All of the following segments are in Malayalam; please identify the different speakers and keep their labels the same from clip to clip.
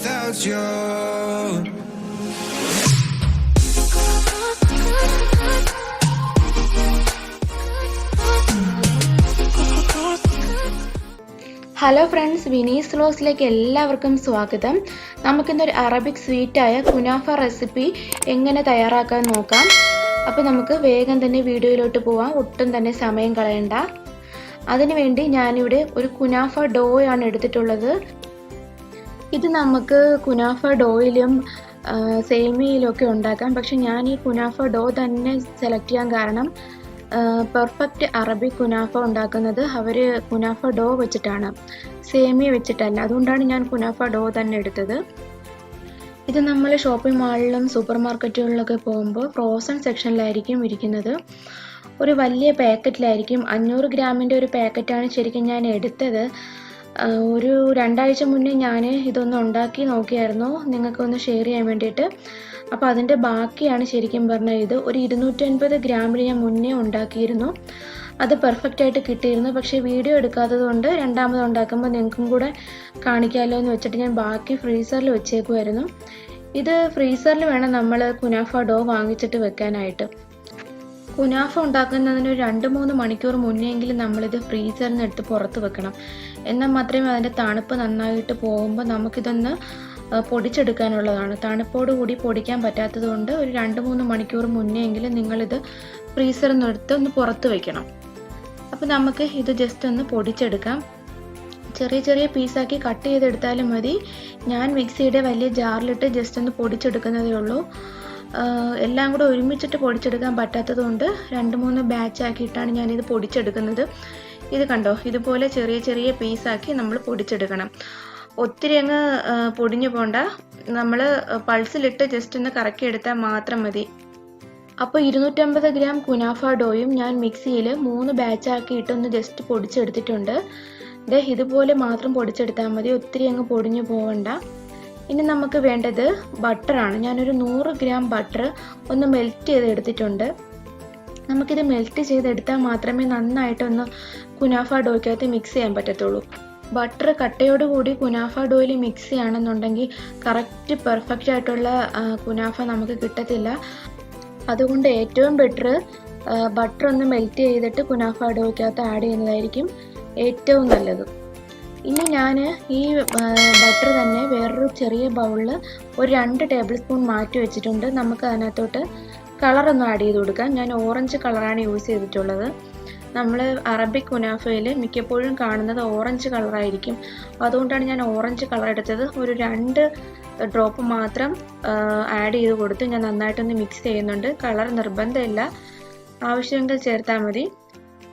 Speaker 1: without you.
Speaker 2: Hello friends, Vini's വ്ലോഗ്സിലേക്ക് എല്ലാവർക്കും സ്വാഗതം. നമുക്കിന്നൊരു അറബിക് സ്വീറ്റായ കുനാഫ റെസിപ്പി എങ്ങനെ തയ്യാറാക്കാൻ നോക്കാം. അപ്പോൾ നമുക്ക് വേഗം തന്നെ വീഡിയോയിലോട്ട് പോവാം, ഒട്ടും തന്നെ സമയം കളയണ്ട. അതിനുവേണ്ടി ഞാനിവിടെ ഒരു കുനാഫ ഡോയാണ് എടുത്തിട്ടുള്ളത്. ഇത് നമുക്ക് കുനാഫ ഡോയിലും സേമിയയിലൊക്കെ ഉണ്ടാക്കാം. പക്ഷെ ഞാൻ ഈ കുനാഫ ഡോ തന്നെ സെലക്ട് ചെയ്യാൻ കാരണം പെർഫെക്റ്റ് അറബിക് കുനാഫ ഉണ്ടാക്കുന്നത് അവർ കുനാഫ ഡോ വെച്ചിട്ടാണ്, സേമിയ വെച്ചിട്ടല്ല. അതുകൊണ്ടാണ് ഞാൻ കുനാഫ ഡോ തന്നെ എടുത്തത്. ഇത് നമ്മൾ ഷോപ്പിംഗ് മാളിലും സൂപ്പർ മാർക്കറ്റുകളിലൊക്കെ പോകുമ്പോൾ ഫ്രോസൺ സെക്ഷനിലായിരിക്കും ഇരിക്കുന്നത്. ഒരു വലിയ പാക്കറ്റിലായിരിക്കും. 500 ഗ്രാമിൻ്റെ ഒരു പാക്കറ്റാണ് ശരിക്കും ഞാൻ എടുത്തത്. ഒരു 2 ആഴ്ച മുന്നേ ഞാൻ ഇതൊന്ന് ഉണ്ടാക്കി നോക്കിയായിരുന്നു, നിങ്ങൾക്കൊന്ന് ഷെയർ ചെയ്യാൻ വേണ്ടിയിട്ട്. അപ്പോൾ അതിൻ്റെ ബാക്കിയാണ് ശരിക്കും പറഞ്ഞാൽ ഇത്. ഒരു 250 ഗ്രാമിൽ ഞാൻ മുന്നേ ഉണ്ടാക്കിയിരുന്നു. അത് പെർഫെക്റ്റ് ആയിട്ട് കിട്ടിയിരുന്നു. പക്ഷേ വീഡിയോ എടുക്കാത്തത് കൊണ്ട് രണ്ടാമത് ഉണ്ടാക്കുമ്പോൾ നിങ്ങൾക്കും കൂടെ കാണിക്കാമല്ലോ എന്ന് വെച്ചിട്ട് ഞാൻ ബാക്കി ഫ്രീസറിൽ വെച്ചേക്കുമായിരുന്നു. ഇത് ഫ്രീസറിൽ വേണം നമ്മൾ കുനാഫ ഡോ വാങ്ങിച്ചിട്ട് വെക്കാനായിട്ട്. കുനാഫ ഉണ്ടാക്കുന്നതിന് ഒരു 2-3 മണിക്കൂർ മുന്നെയെങ്കിലും നമ്മളിത് ഫ്രീസറിൽ നിന്ന് എടുത്ത് പുറത്ത് വെക്കണം. എന്നാൽ മാത്രമേ അതിൻ്റെ തണുപ്പ് നന്നായിട്ട് പോകുമ്പോൾ നമുക്കിതൊന്ന് പൊടിച്ചെടുക്കാനുള്ളതാണ്. തണുപ്പോടുകൂടി പൊടിക്കാൻ പറ്റാത്തത് കൊണ്ട് ഒരു 2-3 മണിക്കൂർ മുന്നെയെങ്കിലും നിങ്ങളിത് ഫ്രീസറിൽ നിന്ന് എടുത്ത് ഒന്ന് പുറത്ത് വെക്കണം. അപ്പോൾ നമുക്ക് ഇത് ജസ്റ്റ് ഒന്ന് പൊടിച്ചെടുക്കാം. ചെറിയ ചെറിയ പീസാക്കി കട്ട് ചെയ്തെടുത്താലും മതി. ഞാൻ മിക്സിയുടെ വലിയ ജാറിലിട്ട് ജസ്റ്റ് ഒന്ന് പൊടിച്ചെടുക്കുന്നതേ ഉള്ളൂ. എല്ലാം കൂടെ ഒരുമിച്ചിട്ട് പൊടിച്ചെടുക്കാൻ പറ്റാത്തത് കൊണ്ട് 2-3 ബാച്ച് ആക്കിയിട്ടാണ് ഞാനിത് പൊടിച്ചെടുക്കുന്നത്. ഇത് കണ്ടോ, ഇതുപോലെ ചെറിയ ചെറിയ പീസാക്കി നമ്മൾ പൊടിച്ചെടുക്കണം. ഒത്തിരി അങ്ങ് പൊടിഞ്ഞു പോണ്ട, നമ്മൾ പൾസിലിട്ട് ജസ്റ്റ് ഒന്ന് കറക്കി എടുത്താൽ മാത്രം മതി. അപ്പോൾ 250 ഗ്രാം കുനാഫ ഡോയും ഞാൻ മിക്സിയിൽ 3 ബാച്ചാക്കി ഇട്ടൊന്ന് ജസ്റ്റ് പൊടിച്ചെടുത്തിട്ടുണ്ട്. ഇതുപോലെ മാത്രം പൊടിച്ചെടുത്താൽ മതി, ഒത്തിരി അങ്ങ് പൊടിഞ്ഞു പോവണ്ട. ഇനി നമുക്ക് വേണ്ടത് ബട്ടറാണ്. ഞാനൊരു 100 ഗ്രാം ബട്ടർ ഒന്ന് മെൽറ്റ് ചെയ്തെടുത്തിട്ടുണ്ട്. നമുക്കിത് മെൽറ്റ് ചെയ്തെടുത്താൽ മാത്രമേ നന്നായിട്ടൊന്ന് കുനാഫ ഡോയ്ക്കകത്ത് മിക്സ് ചെയ്യാൻ പറ്റത്തുള്ളൂ. ബട്ടർ കട്ടയോടുകൂടി കുനാഫ ഡോയിൽ മിക്സ് ചെയ്യണമെന്നുണ്ടെങ്കിൽ കറക്റ്റ് പെർഫെക്റ്റ് ആയിട്ടുള്ള കുനാഫ നമുക്ക് കിട്ടത്തില്ല. അതുകൊണ്ട് ഏറ്റവും ബെറ്റർ ബട്ടർ ഒന്ന് മെൽറ്റ് ചെയ്തിട്ട് കുനാഫ ഡോയ്ക്കകത്ത് ആഡ് ചെയ്യുന്നതായിരിക്കും ഏറ്റവും നല്ലത്. ഇനി ഞാൻ ഈ ബട്ടർ തന്നെ വേറൊരു ചെറിയ ബൗളിൽ ഒരു 2 ടേബിൾ സ്പൂൺ മാറ്റി വെച്ചിട്ടുണ്ട്. നമുക്ക് അതിനകത്തോട്ട് കളറൊന്ന് ആഡ് ചെയ്ത് കൊടുക്കാം. ഞാൻ ഓറഞ്ച് കളറാണ് യൂസ് ചെയ്തിട്ടുള്ളത്. നമ്മൾ അറബിക് കുനാഫയിൽ മിക്കപ്പോഴും കാണുന്നത് ഓറഞ്ച് കളറായിരിക്കും. അതുകൊണ്ടാണ് ഞാൻ ഓറഞ്ച് കളർ എടുത്തത്. ഒരു 2 ഡ്രോപ്പ് മാത്രം ആഡ് ചെയ്ത് കൊടുത്ത് ഞാൻ നന്നായിട്ടൊന്ന് മിക്സ് ചെയ്യുന്നുണ്ട്. കളർ നിർബന്ധമില്ല, ആവശ്യമെങ്കിൽ ചേർത്താൽ മതി.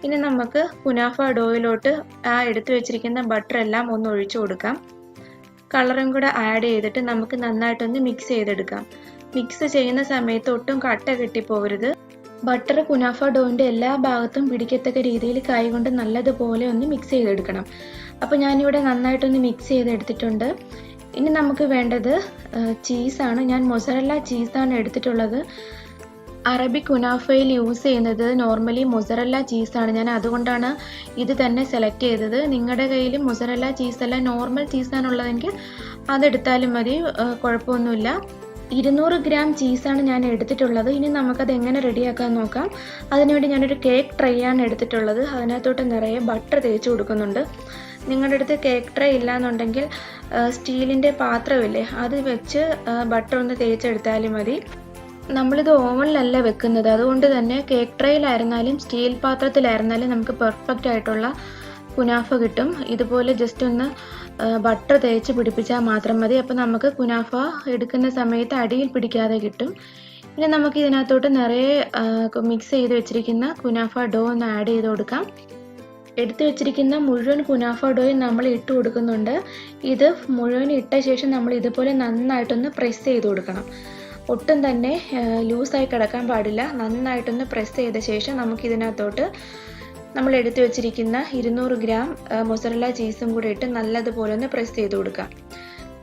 Speaker 2: ഇനി നമുക്ക് കുനാഫ ഡോയിലോട്ട് ആ എടുത്തു വെച്ചിരിക്കുന്ന ബട്ടർ എല്ലാം ഒന്ന് ഒഴിച്ചു കൊടുക്കാം. കളറും കൂടെ ആഡ് ചെയ്തിട്ട് നമുക്ക് നന്നായിട്ടൊന്ന് മിക്സ് ചെയ്തെടുക്കാം. മിക്സ് ചെയ്യുന്ന സമയത്ത് ഒട്ടും കട്ട കെട്ടിപ്പോകരുത്. ബട്ടർ കുനാഫ ഡോയിൻ്റെ എല്ലാ ഭാഗത്തും പിടിക്കത്തക്ക രീതിയിൽ കൈകൊണ്ട് നല്ലതുപോലെ ഒന്ന് മിക്സ് ചെയ്തെടുക്കണം. അപ്പോൾ ഞാനിവിടെ നന്നായിട്ടൊന്ന് മിക്സ് ചെയ്തെടുത്തിട്ടുണ്ട്. ഇനി നമുക്ക് വേണ്ടത് ചീസാണ്. ഞാൻ മൊസറല്ല ചീസാണ് എടുത്തിട്ടുള്ളത്. അറബിക് കുനാഫയിൽ യൂസ് ചെയ്യുന്നത് നോർമലി മൊസറല്ല ചീസാണ്. ഞാൻ അതുകൊണ്ടാണ് ഇത് തന്നെ സെലക്ട് ചെയ്തത്. നിങ്ങളുടെ കയ്യിൽ മൊസറല്ല ചീസല്ല നോർമൽ ചീസാണുള്ളതെങ്കിൽ അതെടുത്താലും മതി, കുഴപ്പമൊന്നുമില്ല. 200 ഗ്രാം ചീസാണ് ഞാൻ എടുത്തിട്ടുള്ളത്. ഇനി നമുക്കത് എങ്ങനെ റെഡിയാക്കാൻ നോക്കാം. അതിനുവേണ്ടി ഞാനൊരു കേക്ക് ട്രേ ആണ് എടുത്തിട്ടുള്ളത്. അതിനകത്തോട്ട് നിറയെ ബട്ടർ തേച്ച് കൊടുക്കുന്നുണ്ട്. നിങ്ങളുടെ അടുത്ത് കേക്ക് ട്രേ ഇല്ലയെന്നുണ്ടെങ്കിൽ സ്റ്റീലിൻ്റെ പാത്രമില്ലേ, അത് വെച്ച് ബട്ടർ ഒന്ന് തേച്ചെടുത്താലും മതി. നമ്മളിത് ഓവനിലല്ല വെക്കുന്നത്, അതുകൊണ്ട് തന്നെ കേക്ക് ട്രേയിലായിരുന്നാലും സ്റ്റീൽ പാത്രത്തിലായിരുന്നാലും നമുക്ക് പെർഫെക്റ്റ് ആയിട്ടുള്ള കുനാഫ കിട്ടും. ഇതുപോലെ ജസ്റ്റ് ഒന്ന് ബട്ടർ തേച്ച് പിടിപ്പിച്ചാൽ മാത്രം മതി. അപ്പോൾ നമുക്ക് കുനാഫ എടുക്കുന്ന സമയത്ത് അടിയിൽ പിടിക്കാതെ കിട്ടും. ഇനി നമുക്ക് ഇതിനകത്തോട്ട് നിറയെ മിക്സ് ചെയ്ത് വെച്ചിരിക്കുന്ന കുനാഫ ഡോ ഒന്ന് ആഡ് ചെയ്ത് കൊടുക്കാം. എടുത്തു വെച്ചിരിക്കുന്ന മുഴുവൻ കുനാഫ ഡോയും നമ്മൾ ഇട്ട് കൊടുക്കുന്നുണ്ട്. ഇത് മുഴുവൻ ഇട്ട ശേഷം നമ്മൾ ഇതുപോലെ നന്നായിട്ടൊന്ന് പ്രസ് ചെയ്ത് കൊടുക്കണം. ഒട്ടും തന്നെ ലൂസായി കിടക്കാൻ പാടില്ല. നന്നായിട്ടൊന്ന് പ്രസ് ചെയ്ത ശേഷം നമുക്കിതിനകത്തോട്ട് നമ്മൾ എടുത്തു വെച്ചിരിക്കുന്ന 200 ഗ്രാം മൊസറല്ല ചീസും കൂടി ഇട്ട് നല്ലതുപോലെ ഒന്ന് പ്രസ് ചെയ്ത് കൊടുക്കാം.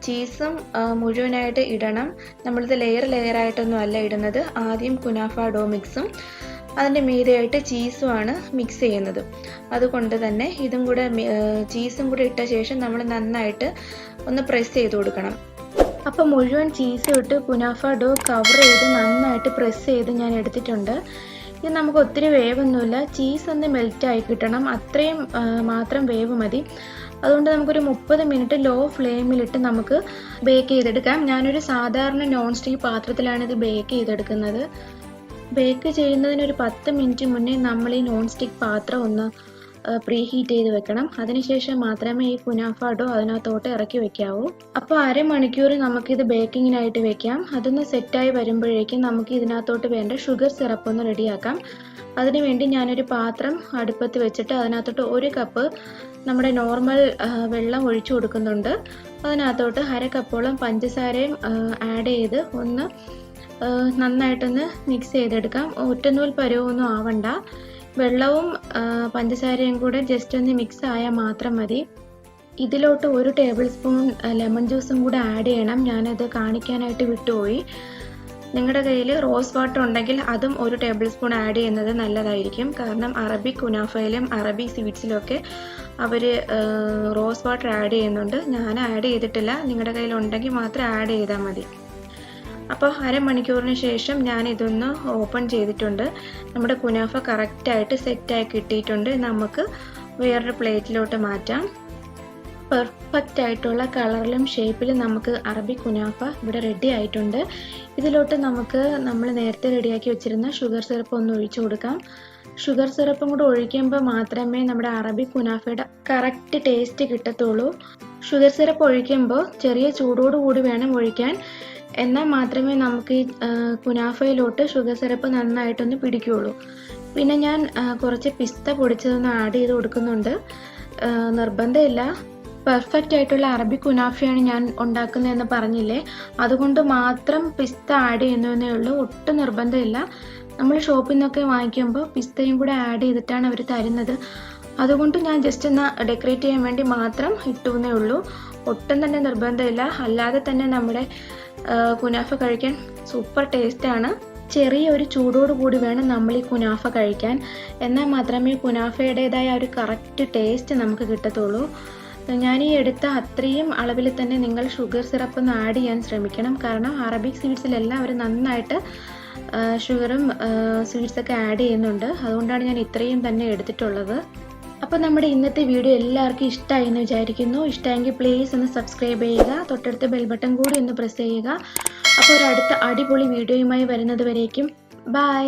Speaker 2: ചീസും മുഴുവനായിട്ട് ഇടണം. നമ്മളിത് ലെയറായിട്ടൊന്നും അല്ല ഇടുന്നത്. ആദ്യം കുനാഫ ഡോ മിക്സും അതിൻ്റെ മീതെയായിട്ട് ചീസുമാണ് മിക്സ് ചെയ്യുന്നത്. അതുകൊണ്ട് തന്നെ ഇതും കൂടെ ചീസും കൂടെ ഇട്ട ശേഷം നമ്മൾ നന്നായിട്ട് ഒന്ന് പ്രസ് ചെയ്ത് കൊടുക്കണം. അപ്പോൾ മുഴുവൻ ചീസും ഇട്ട് കുനാഫ ഡോ കവർ ചെയ്ത് നന്നായിട്ട് പ്രസ് ചെയ്ത് ഞാൻ എടുത്തിട്ടുണ്ട്. ഇത് നമുക്ക് ഒത്തിരി വേവൊന്നുമില്ല, ചീസ് ഒന്ന് മെൽറ്റായി കിട്ടണം, അത്രയും മാത്രം വേവ് മതി. അതുകൊണ്ട് നമുക്കൊരു 30 മിനിറ്റ് ലോ ഫ്ലെയിമിലിട്ട് നമുക്ക് ബേക്ക് ചെയ്തെടുക്കാം. ഞാനൊരു സാധാരണ നോൺ സ്റ്റിക്ക് പാത്രത്തിലാണ് ഇത് ബേക്ക് ചെയ്തെടുക്കുന്നത്. ബേക്ക് ചെയ്യുന്നതിനൊരു 10 മിനിറ്റ് മുന്നേ നമ്മൾ ഈ നോൺ സ്റ്റിക്ക് പാത്രം ഒന്ന് പ്രീ ഹീറ്റ് ചെയ്ത് വെക്കണം. അതിനുശേഷം മാത്രമേ ഈ കുനാഫ ഡോ അതിനകത്തോട്ട് ഇറക്കി വെക്കാവൂ. അപ്പോൾ അരമണിക്കൂർ നമുക്കിത് ബേക്കിങ്ങിനായിട്ട് വെക്കാം. അതൊന്ന് സെറ്റായി വരുമ്പോഴേക്കും നമുക്ക് ഇതിനകത്തോട്ട് വേണ്ട ഷുഗർ സിറപ്പ് ഒന്ന് റെഡിയാക്കാം. അതിനുവേണ്ടി ഞാനൊരു പാത്രം അടുപ്പത്ത് വെച്ചിട്ട് അതിനകത്തോട്ട് 1 കപ്പ് നമ്മുടെ നോർമൽ വെള്ളം ഒഴിച്ചു കൊടുക്കുന്നുണ്ട്. അതിനകത്തോട്ട് 1/2 കപ്പോളം പഞ്ചസാരയും ആഡ് ചെയ്ത് ഒന്ന് നന്നായിട്ടൊന്ന് മിക്സ് ചെയ്തെടുക്കാം. ഒറ്റനൂൽ പരുവൊന്നും ആവണ്ട, വെള്ളവും പഞ്ചസാരയും കൂടെ ജസ്റ്റ് ഒന്ന് മിക്സ് ആയാൽ മാത്രം മതി. ഇതിലോട്ട് 1 ടേബിൾ സ്പൂൺ ലെമൺ ജ്യൂസും കൂടെ ആഡ് ചെയ്യണം. ഞാനത് കാണിക്കാനായിട്ട് വിട്ടുപോയി. നിങ്ങളുടെ കയ്യിൽ റോസ് വാട്ടർ ഉണ്ടെങ്കിൽ അതും 1 ടേബിൾ സ്പൂൺ ആഡ് ചെയ്യുന്നത് നല്ലതായിരിക്കും. കാരണം അറബിക് കുനാഫയിലും അറബിക് സ്വീറ്റ്സിലും ഒക്കെ അവർ റോസ് വാട്ടർ ആഡ് ചെയ്യുന്നുണ്ട്. ഞാൻ ആഡ് ചെയ്തിട്ടില്ല, നിങ്ങളുടെ കയ്യിൽ ഉണ്ടെങ്കിൽ മാത്രം ആഡ് ചെയ്താൽ മതി. അപ്പോൾ അരമണിക്കൂറിന് ശേഷം ഞാൻ ഇതൊന്ന് ഓപ്പൺ ചെയ്തിട്ടുണ്ട്. നമ്മുടെ കുനാഫ കറക്റ്റായിട്ട് സെറ്റായി കിട്ടിയിട്ടുണ്ട്. നമുക്ക് വേറൊരു പ്ലേറ്റിലോട്ട് മാറ്റാം. പെർഫെക്റ്റ് ആയിട്ടുള്ള കളറിലും ഷേപ്പിലും നമുക്ക് അറബിക് കുനാഫ ഇവിടെ റെഡി ആയിട്ടുണ്ട്. ഇതിലോട്ട് നമുക്ക് നമ്മൾ നേരത്തെ റെഡിയാക്കി വെച്ചിരുന്ന ഷുഗർ സിറപ്പ് ഒന്ന് ഒഴിച്ചു കൊടുക്കാം. ഷുഗർ സിറപ്പും കൂടെ ഒഴിക്കുമ്പോൾ മാത്രമേ നമ്മുടെ അറബിക് കുനാഫയുടെ കറക്റ്റ് ടേസ്റ്റ് കിട്ടത്തുള്ളൂ. ഷുഗർ സിറപ്പ് ഒഴിക്കുമ്പോൾ ചെറിയ ചൂടോടുകൂടി വേണം ഒഴിക്കാൻ, എന്നാൽ മാത്രമേ നമുക്ക് ഈ കുനാഫയിലോട്ട് ഷുഗർ സിറപ്പ് നന്നായിട്ടൊന്ന് പിടിക്കുകയുള്ളൂ. പിന്നെ ഞാൻ കുറച്ച് പിസ്ത പൊടിച്ചതൊന്ന് ആഡ് ചെയ്ത് കൊടുക്കുന്നുണ്ട്. നിർബന്ധമില്ല, പെർഫെക്റ്റ് ആയിട്ടുള്ള അറബിക് കുനാഫയാണ് ഞാൻ ഉണ്ടാക്കുന്നതെന്ന് പറഞ്ഞില്ലേ, അതുകൊണ്ട് മാത്രം പിസ്ത ആഡ് ചെയ്യുന്നതേ ഉള്ളൂ. ഒട്ടും നിർബന്ധമില്ല. നമ്മൾ ഷോപ്പിൽ നിന്നൊക്കെ വാങ്ങിക്കുമ്പോൾ പിസ്തയും കൂടെ ആഡ് ചെയ്തിട്ടാണ് അവർ തരുന്നത്. അതുകൊണ്ട് ഞാൻ ജസ്റ്റ് ഒന്ന് ഡെക്കറേറ്റ് ചെയ്യാൻ വേണ്ടി മാത്രം ഇട്ടുവെന്നേ ഉള്ളൂ. ഒട്ടും തന്നെ നിർബന്ധമില്ല. അല്ലാതെ തന്നെ നമ്മുടെ കുനാഫ കഴിക്കാൻ സൂപ്പർ ടേസ്റ്റാണ്. ചെറിയ ഒരു ചൂടോട് കൂടി വേണം നമ്മൾ ഈ കുനാഫ കഴിക്കാൻ, എന്നാൽ മാത്രമേ കുനാഫയുടേതായ ഒരു കറക്റ്റ് ടേസ്റ്റ് നമുക്ക് കിട്ടത്തുള്ളൂ. ഞാൻ ഈ എടുത്ത അത്രയും അളവിൽ തന്നെ നിങ്ങൾ ഷുഗർ സിറപ്പ് ഒന്ന് ആഡ് ചെയ്യാൻ ശ്രമിക്കണം. കാരണം അറബിക് സ്വീറ്റ്സിലെല്ലാം അവർ നന്നായിട്ട് ഷുഗറും സ്വീറ്റ്സൊക്കെ ആഡ് ചെയ്യുന്നുണ്ട്. അതുകൊണ്ടാണ് ഞാൻ ഇത്രയും തന്നെ എടുത്തിട്ടുള്ളത്. അപ്പോൾ നമ്മുടെ ഇന്നത്തെ വീഡിയോ എല്ലാവർക്കും ഇഷ്ടമായി എന്ന് വിചാരിക്കുന്നു. ഇഷ്ടമായെങ്കിൽ പ്ലീസ് ഒന്ന് സബ്സ്ക്രൈബ് ചെയ്യുക, തൊട്ടടുത്ത ബെൽ ബട്ടൺ കൂടി ഒന്ന് പ്രസ് ചെയ്യുക. അപ്പോൾ ഒരു അടുത്ത അടിപൊളി വീഡിയോയുമായി വരുന്നത് വരേക്കും ബൈ.